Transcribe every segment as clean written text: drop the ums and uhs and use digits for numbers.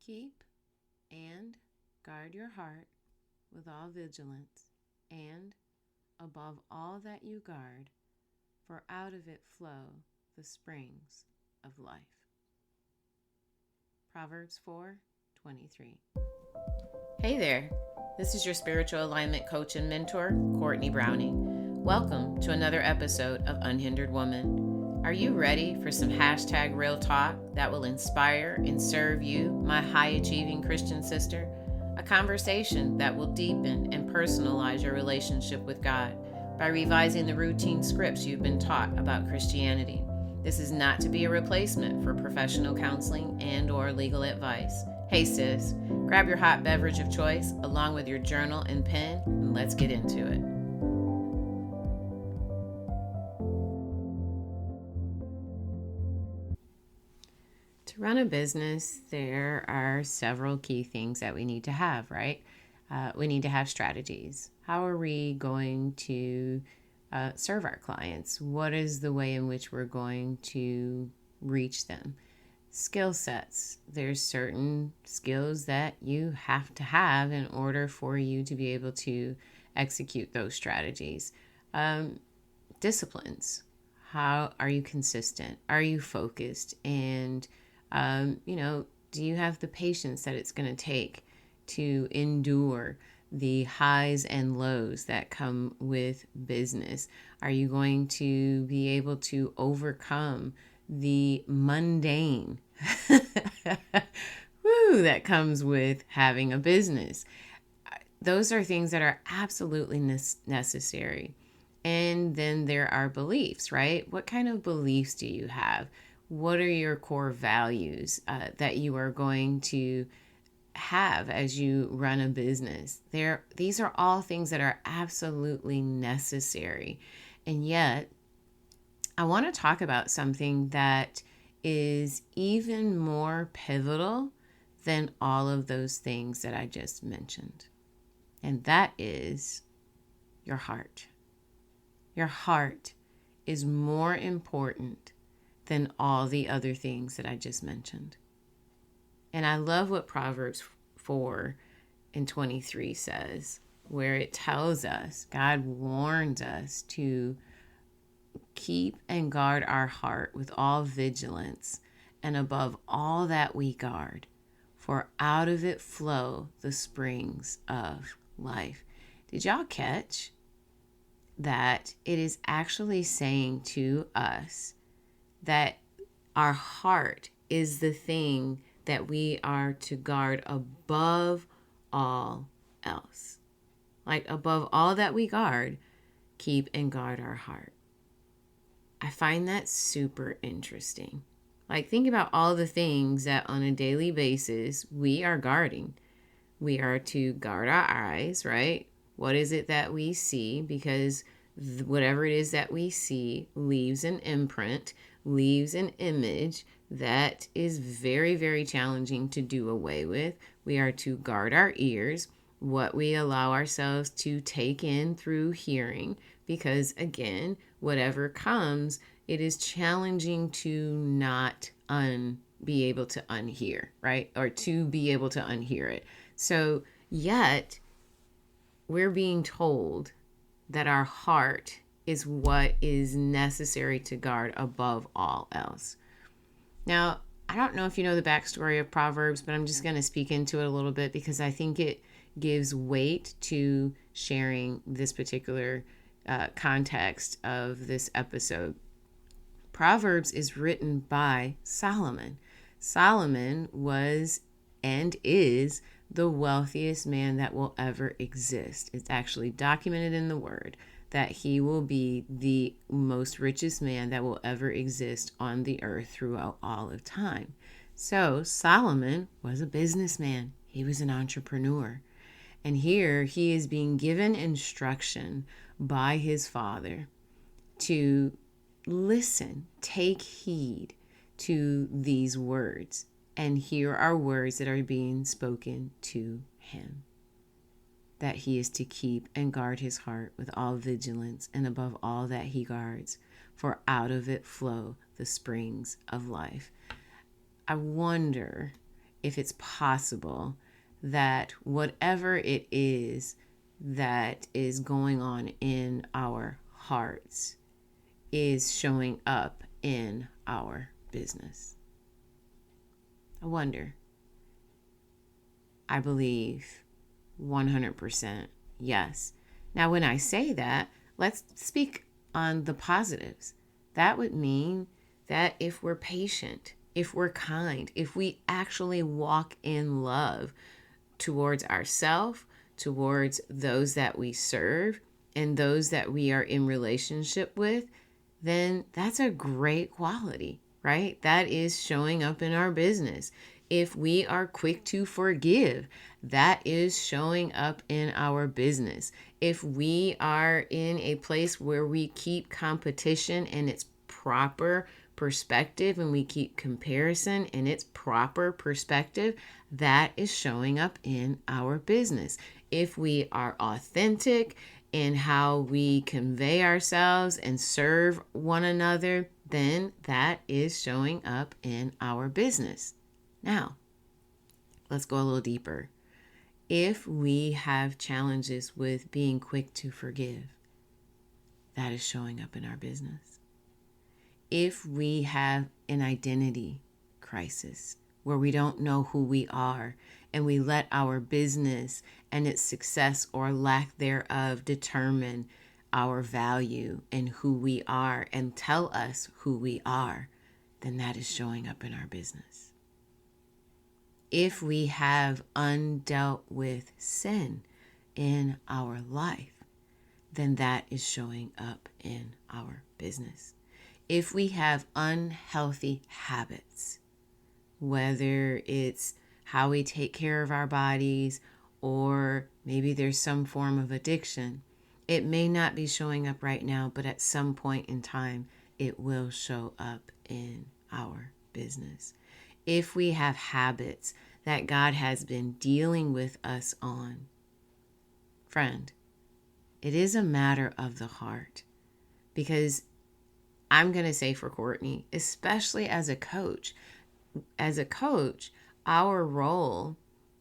Keep and guard your heart with all vigilance, and above all that you guard, for out of it flow the springs of life. Proverbs 4:23. Hey there, this is your spiritual alignment coach and mentor, Cortney Browning. Welcome to another episode of Unhindered Woman. Are you ready for some #real talk that will inspire and serve you, my high-achieving Christian sister? A conversation that will deepen and personalize your relationship with God by revising the routine scripts you've been taught about Christianity. This is not to be a replacement for professional counseling and or legal advice. Hey sis, grab your hot beverage of choice along with your journal and pen, and let's get into it. To run a business, there are several key things that we need to have, right? We need to have strategies. How are we going to serve our clients? What is the way in which we're going to reach them? Skill sets. There's certain skills that you have to have in order for you to be able to execute those strategies. Disciplines. How are you consistent? Are you focused? And, do you have the patience that it's going to take to endure the highs and lows that come with business? Are you going to be able to overcome the mundane that comes with having a business? Those are things that are absolutely necessary. And then there are beliefs, right? What kind of beliefs do you have? What are your core values that you are going to have as you run a business? These are all things that are absolutely necessary. And yet, I want to talk about something that is even more pivotal than all of those things that I just mentioned. And that is your heart. Your heart is more important than all the other things that I just mentioned. And I love what Proverbs 4:23 says, where it tells us, God warns us to keep and guard our heart with all vigilance, and above all that we guard, for out of it flow the springs of life. Did y'all catch that it is actually saying to us that our heart is the thing that we are to guard above all else? Like, above all that we guard, keep and guard our heart. I find that super interesting. Like, think about all the things that on a daily basis we are guarding. We are to guard our eyes, right? What is it that we see? Because whatever it is that we see leaves an imprint, leaves an image that is very, very challenging to do away with. We are to guard our ears, what we allow ourselves to take in through hearing, because again, whatever comes, it is challenging to not be able to unhear, right? Or to be able to unhear it. So yet we're being told that our heart is what is necessary to guard above all else. Now, I don't know if you know the backstory of Proverbs, but I'm just going to speak into it a little bit because I think it gives weight to sharing this particular context of this episode. Proverbs is written by Solomon. Solomon was and is the wealthiest man that will ever exist. It's actually documented in the word that he will be the most richest man that will ever exist on the earth throughout all of time. So Solomon was a businessman. He was an entrepreneur. And here he is being given instruction by his father to listen, take heed to these words. And here are words that are being spoken to him. That he is to keep and guard his heart with all vigilance, and above all that he guards, for out of it flow the springs of life. I wonder if it's possible that whatever it is that is going on in our hearts is showing up in our business. I wonder. I believe 100% yes. Now, when I say that, let's speak on the positives. That would mean that if we're patient, if we're kind, if we actually walk in love towards ourselves, towards those that we serve, and those that we are in relationship with, then that's a great quality, right? That is showing up in our business. If we are quick to forgive, that is showing up in our business. If we are in a place where we keep competition in its proper perspective and we keep comparison in its proper perspective, that is showing up in our business. If we are authentic in how we convey ourselves and serve one another, then that is showing up in our business. Now, let's go a little deeper. If we have challenges with being quick to forgive, that is showing up in our business. If we have an identity crisis where we don't know who we are and we let our business and its success or lack thereof determine our value and who we are and tell us who we are, then that is showing up in our business. If we have undealt with sin in our life, then that is showing up in our business. If we have unhealthy habits, whether it's how we take care of our bodies or maybe there's some form of addiction, it may not be showing up right now, but at some point in time, it will show up in our business. If we have habits that God has been dealing with us on, friend, it is a matter of the heart. Because I'm going to say for Cortney, especially as a coach, our role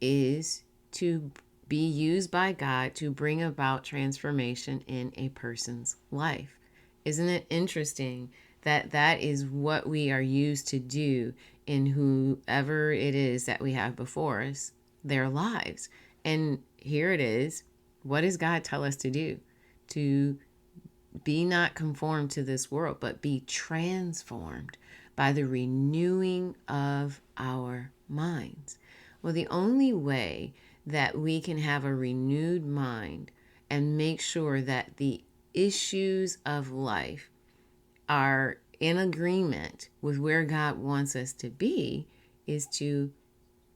is to be used by God to bring about transformation in a person's life. Isn't it interesting that that is what we are used to do in whoever it is that we have before us, their lives? And here it is. What does God tell us to do? To be not conformed to this world, but be transformed by the renewing of our minds. Well, the only way that we can have a renewed mind and make sure that the issues of life are in agreement with where God wants us to be is to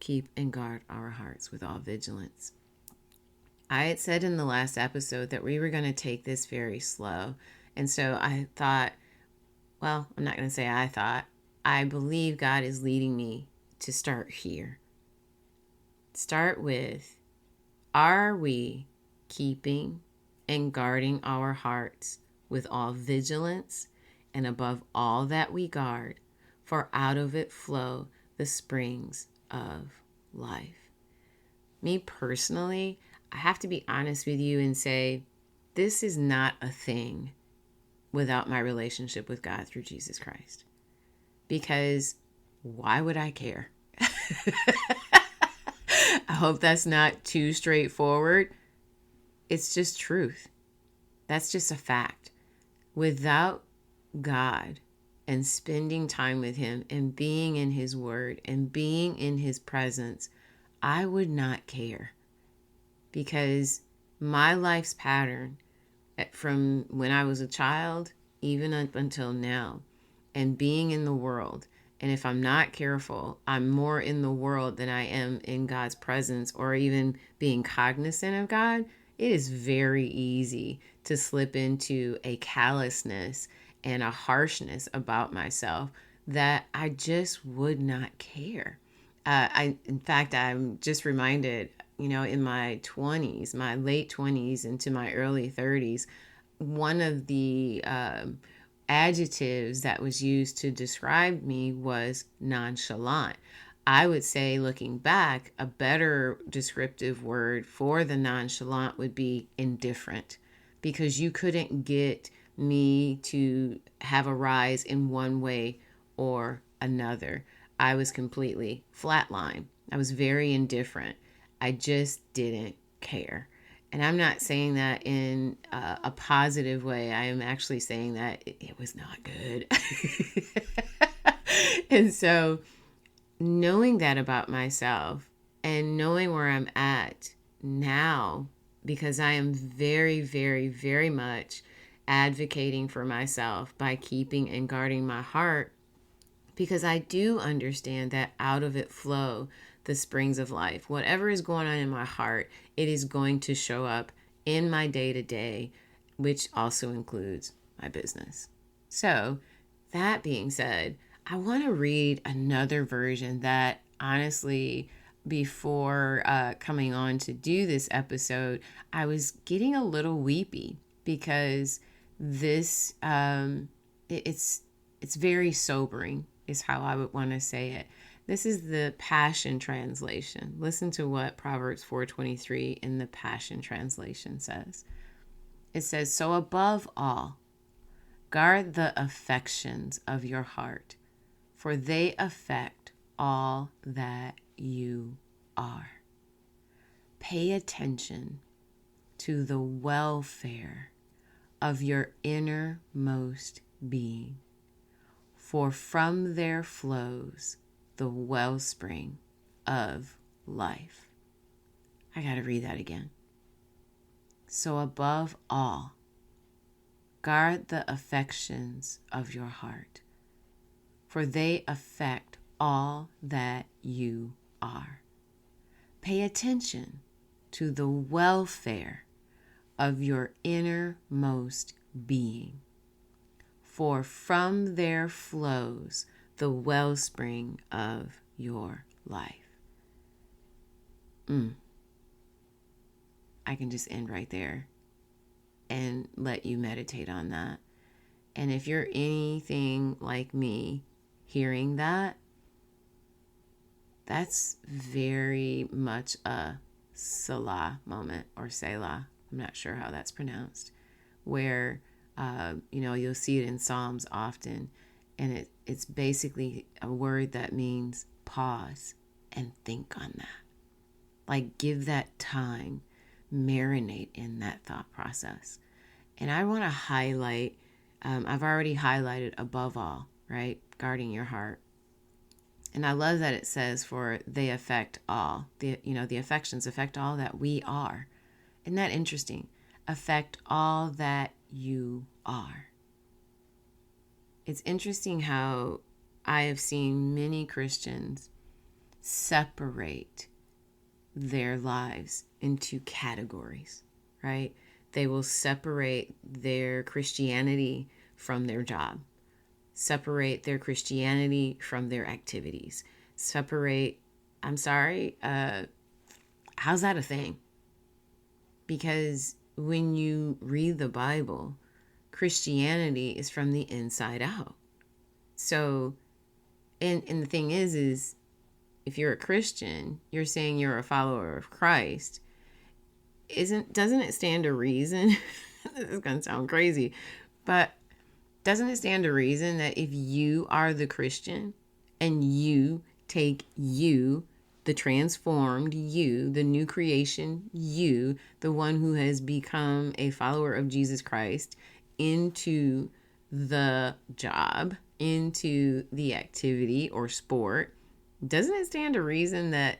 keep and guard our hearts with all vigilance. I had said in the last episode that we were going to take this very slow. And so I thought, well, I'm not going to say I thought, I believe God is leading me to start here. Start with, are we keeping and guarding our hearts with all vigilance, and above all that we guard, for out of it flow the springs of life. Me personally, I have to be honest with you and say, this is not a thing without my relationship with God through Jesus Christ. Because why would I care? I hope that's not too straightforward. It's just truth. That's just a fact. Without God and spending time with Him and being in His Word and being in His presence, I would not care. Because my life's pattern from when I was a child, even up until now, and being in the world, and if I'm not careful, I'm more in the world than I am in God's presence or even being cognizant of God, it is very easy to slip into a callousness and a harshness about myself that I just would not care. In fact, I'm just reminded, in my 20s, my late 20s into my early 30s, one of the adjectives that was used to describe me was nonchalant. I would say, looking back, a better descriptive word for the nonchalant would be indifferent, because you couldn't get me to have a rise in one way or another. I was completely flatline. I was very indifferent. I just didn't care. And I'm not saying that in a positive way. I am actually saying that it was not good. And so, knowing that about myself and knowing where I'm at now, because I am very, very, very much advocating for myself by keeping and guarding my heart, because I do understand that out of it flow the springs of life. Whatever is going on in my heart, it is going to show up in my day to day, which also includes my business. So, that being said, I want to read another version that honestly, before coming on to do this episode, I was getting a little weepy because this it's very sobering, is how I would want to say it. This is the Passion Translation. Listen to what Proverbs 4:23 in the Passion Translation says. It says, "So above all, guard the affections of your heart, for they affect all that you are. Pay attention to the welfare of your innermost being, for from there flows the wellspring of life." I got to read that again. So above all, guard the affections of your heart, for they affect all that you are. Pay attention to the welfare of your innermost being, for from there flows the wellspring of your life. I can just end right there and let you meditate on that. And if you're anything like me, hearing that, that's very much a Selah moment, or Selah. I'm not sure how that's pronounced, where, you'll see it in Psalms often. And it's basically a word that means pause and think on that. Like, give that time, marinate in that thought process. And I want to highlight, I've already highlighted above all, right? Guarding your heart. And I love that it says, for they affect all. The affections affect all that we are. Isn't that interesting? Affect all that you are. It's interesting how I have seen many Christians separate their lives into categories, right? They will separate their Christianity from their job, separate their Christianity from their activities, how's that a thing? Because when you read the Bible, Christianity is from the inside out. So, and the thing is if you're a Christian, you're saying you're a follower of Christ. Doesn't it stand to reason? This is going to sound crazy, but doesn't it stand to reason that if you are the Christian and you take you, the transformed you, the new creation you, the one who has become a follower of Jesus Christ, into the job, into the activity or sport, doesn't it stand to reason that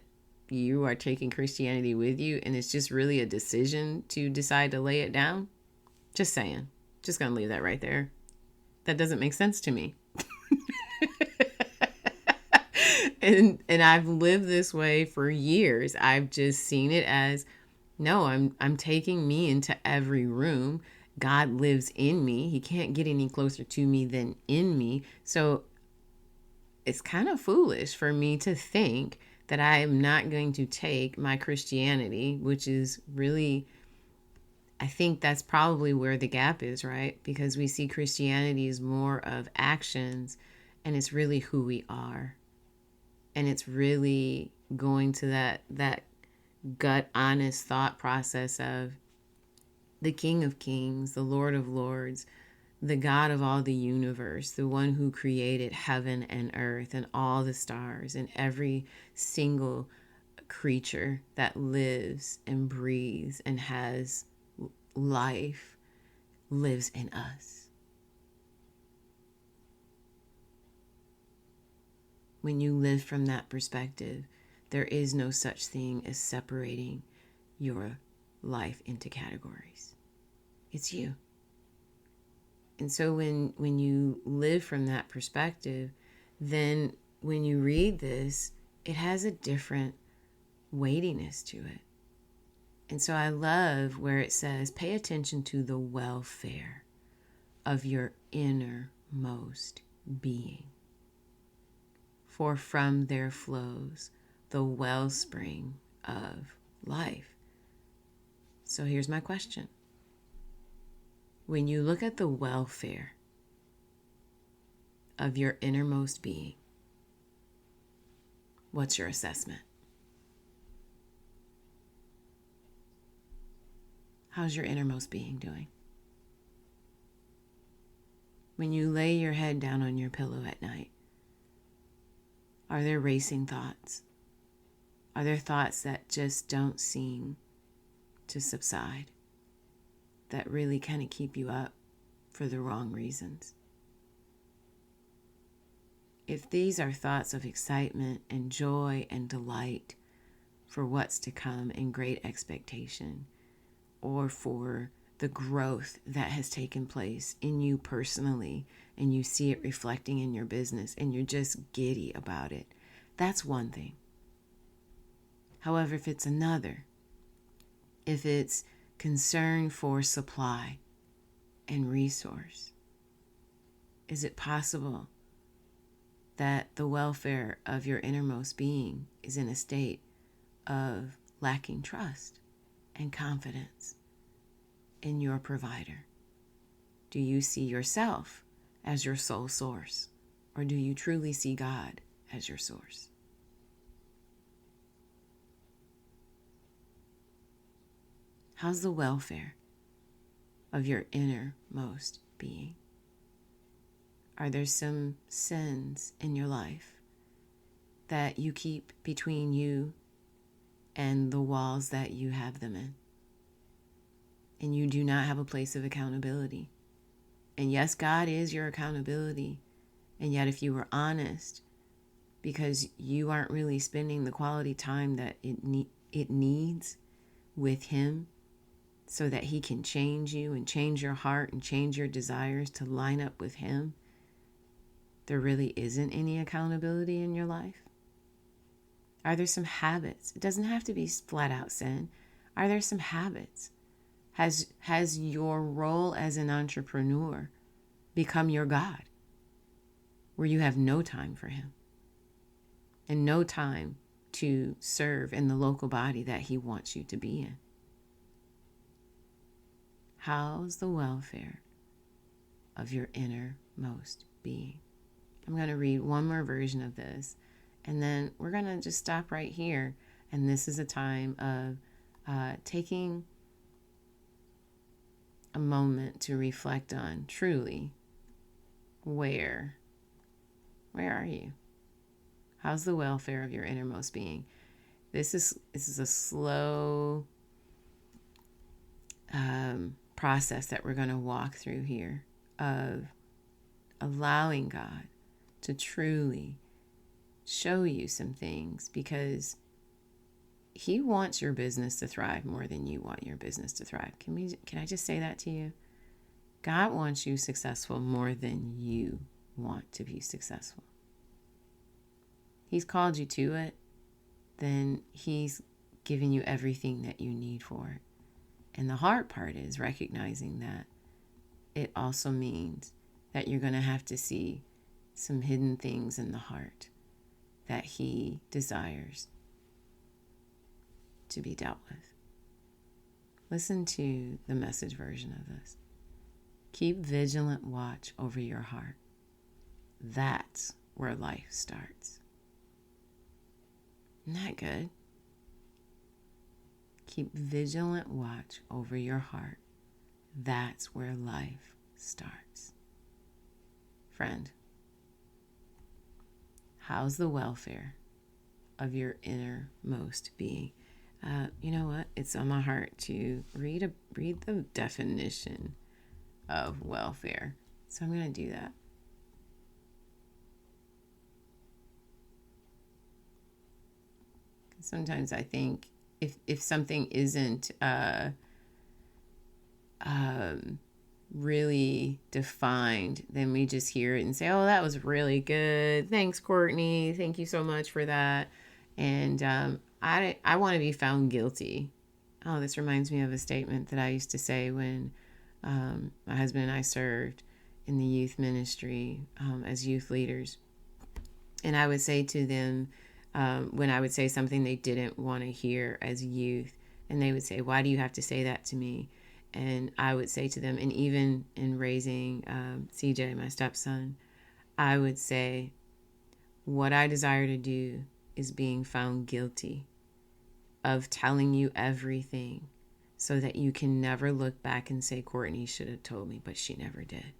you are taking Christianity with you, and it's just really a decision to decide to lay it down? Just saying. Just going to leave that right there. That doesn't make sense to me. And I've lived this way for years. I've just seen it as, no, I'm taking me into every room. God lives in me. He can't get any closer to me than in me. So it's kind of foolish for me to think that I am not going to take my Christianity, which is really, I think that's probably where the gap is, right? Because we see Christianity as more of actions, and it's really who we are. And it's really going to that gut honest thought process of the King of Kings, the Lord of Lords, the God of all the universe, the one who created heaven and earth and all the stars and every single creature that lives and breathes and has life, lives in us. When you live from that perspective, there is no such thing as separating your life into categories. It's you. And so when you live from that perspective, then when you read this, it has a different weightiness to it. And so I love where it says, pay attention to the welfare of your innermost being. For from there flows the wellspring of life. So here's my question. When you look at the welfare of your innermost being, what's your assessment? How's your innermost being doing? When you lay your head down on your pillow at night, are there racing thoughts? Are there thoughts that just don't seem to subside, that really kind of keep you up for the wrong reasons? If these are thoughts of excitement and joy and delight for what's to come and great expectation, or for the growth that has taken place in you personally, and you see it reflecting in your business and you're just giddy about it, that's one thing. However, if it's another, if it's concern for supply and resource, is it possible that the welfare of your innermost being is in a state of lacking trust and confidence in your provider? Do you see yourself as your sole source, or do you truly see God as your source? How's the welfare of your innermost being? Are there some sins in your life that you keep between you and the walls that you have them in? And you do not have a place of accountability. And yes, God is your accountability. And yet if you were honest, because you aren't really spending the quality time that it needs with Him, so that He can change you and change your heart and change your desires to line up with Him, there really isn't any accountability in your life? Are there some habits? It doesn't have to be flat out sin. Are there some habits? Has your role as an entrepreneur become your God, where you have no time for Him and no time to serve in the local body that He wants you to be in? How's the welfare of your innermost being? I'm going to read one more version of this, and then we're going to just stop right here. And this is a time of taking a moment to reflect on truly where are you? How's the welfare of your innermost being? This is a slow process that we're going to walk through here of allowing God to truly show you some things, because He wants your business to thrive more than you want your business to thrive. Can I just say that to you? God wants you successful more than you want to be successful. He's called you to it, then He's given you everything that you need for it. And the hard part is recognizing that it also means that you're going to have to see some hidden things in the heart that He desires to be dealt with. Listen to the Message version of this. Keep vigilant watch over your heart. That's where life starts. Isn't that good? Keep vigilant watch over your heart. That's where life starts. Friend, how's the welfare of your innermost being? You know what? It's on my heart to read the definition of welfare. So I'm going to do that. Sometimes I think if something isn't really defined, then we just hear it and say, oh, that was really good. Thanks, Cortney. Thank you so much for that. And I want to be found guilty. Oh, this reminds me of a statement that I used to say when my husband and I served in the youth ministry as youth leaders. And I would say to them, when I would say something they didn't want to hear as youth, and they would say, why do you have to say that to me? And I would say to them, and even in raising CJ, my stepson, I would say, what I desire to do is being found guilty of telling you everything so that you can never look back and say, Cortney should have told me, but she never did.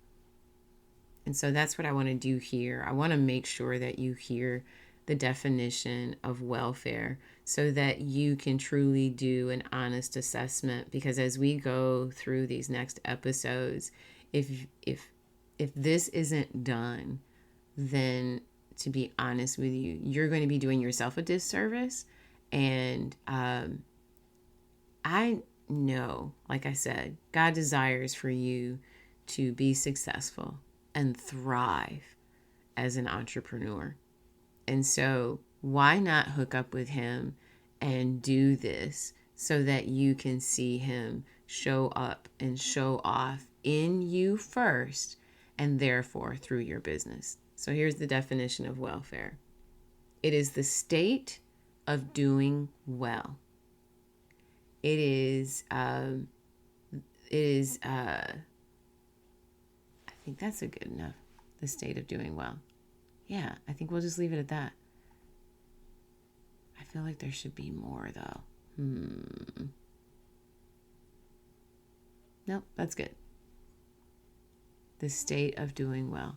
And so that's what I want to do here. I want to make sure that you hear the definition of welfare so that you can truly do an honest assessment. Because as we go through these next episodes, if this isn't done, then to be honest with you, you're going to be doing yourself a disservice. And I know, like I said, God desires for you to be successful and thrive as an entrepreneur. And so why not hook up with him and do this so that you can see him show up and show off in you first and therefore through your business. So here's the definition of welfare. It is the state of doing well. I think that's a good enough. The state of doing well. Yeah, I think we'll just leave it at that. I feel like there should be more though. Nope, that's good. The state of doing well.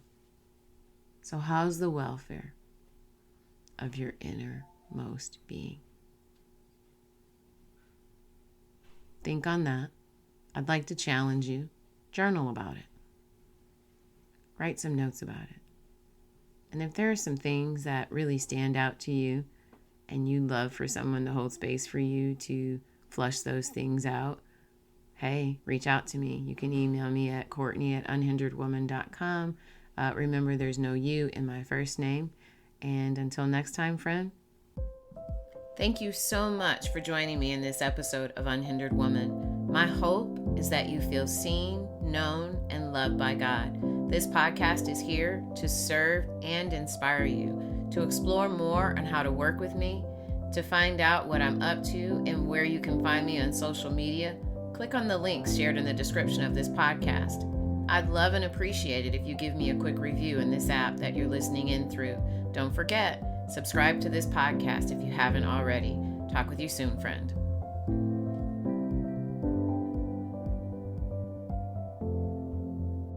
So how's the welfare of your innermost being? Think on that. I'd like to challenge you. Journal about it. Write some notes about it. And if there are some things that really stand out to you and you'd love for someone to hold space for you to flush those things out, hey, reach out to me. You can email me at Cortney@unhinderedwoman.com. Remember, there's no you in my first name. And until next time, friend, thank you so much for joining me in this episode of Unhindered Woman. My hope is that you feel seen, known, and loved by God. This podcast is here to serve and inspire you to explore more on how to work with me, to find out what I'm up to and where you can find me on social media. Click on the links shared in the description of this podcast. I'd love and appreciate it if you give me a quick review in this app that you're listening in through. Don't forget, subscribe to this podcast if you haven't already. Talk with you soon, friend.